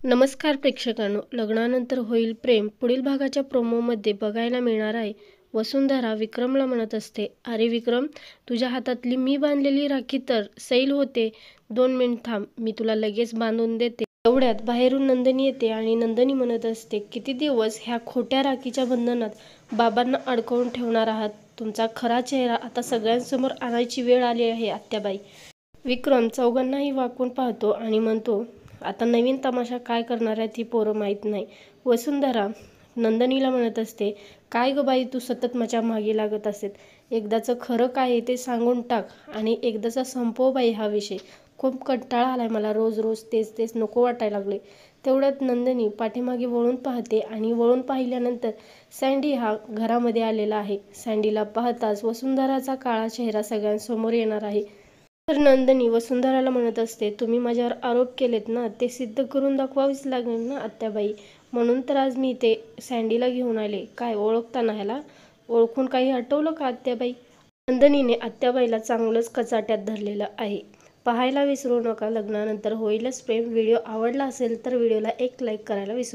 नमस्कार प्रेक्षकांनो, लग्नानंतर होईल प्रेम पुढील भागाच्या प्रोमोमध्ये बघायला मिळणार आहे. वसुंधरा विक्रमला म्हणत असते, अरे विक्रम, तुझ्या हातातली मी बांधलेली राखी तर सैल होते. 2 मिनिट थांब, मी तुला लगेच बांधून देते. एवढ्यात बाहेरून नंदिनी येते आणि नंदिनी म्हणत असते, किती दिवस ह्या खोट्या राखीच्या बंधनात बाबांना अडकवून ठेवणार आहात. तुमचा खरा चेहरा आता सगळ्यांसमोर आणायची वेळ आली आहे आत्याबाई. विक्रम चौघांनाही वाकून पाहतो आणि म्हणतो, आता नवीन तमाशा काय करणार आहे ती पोरं माहीत नाही. वसुंधरा नंदिनीला म्हणत असते, काय ग बाई, तू सतत माझ्या मागे लागत असेल. एकदाचं खरं काय आहे ते सांगून टाक आणि एकदाचा संपव बाई हा विषय. खूप कंटाळा आलाय मला, रोज रोज तेच तेच नको वाटायला लागले. तेवढ्यात नंदिनी पाठीमागे वळून पाहते आणि वळून पाहिल्यानंतर सँडी हा घरामध्ये आलेला आहे. सँडीला पाहताच वसुंधराचा काळा चेहरा सगळ्यांसमोर येणार आहे. तर नंदिनी वसुंधराला म्हणत असते, तुम्ही माझ्यावर आरोप केलेत ना, ते सिद्ध करून दाखवावीच लागेल ना आत्याबाई. म्हणून तर आज मी ते सँडीला घेऊन आले. काय ओळखता ना ह्याला? ओळखून काही हटवलं का आत्याबाई? नंदिनीने आत्याबाईला चांगलंच कचाट्यात धरलेलं आहे. पाहायला विसरू नका लग्नानंतर होईलच प्रेम. व्हिडिओ आवडला असेल तर व्हिडिओला एक लाईक करायला विसरू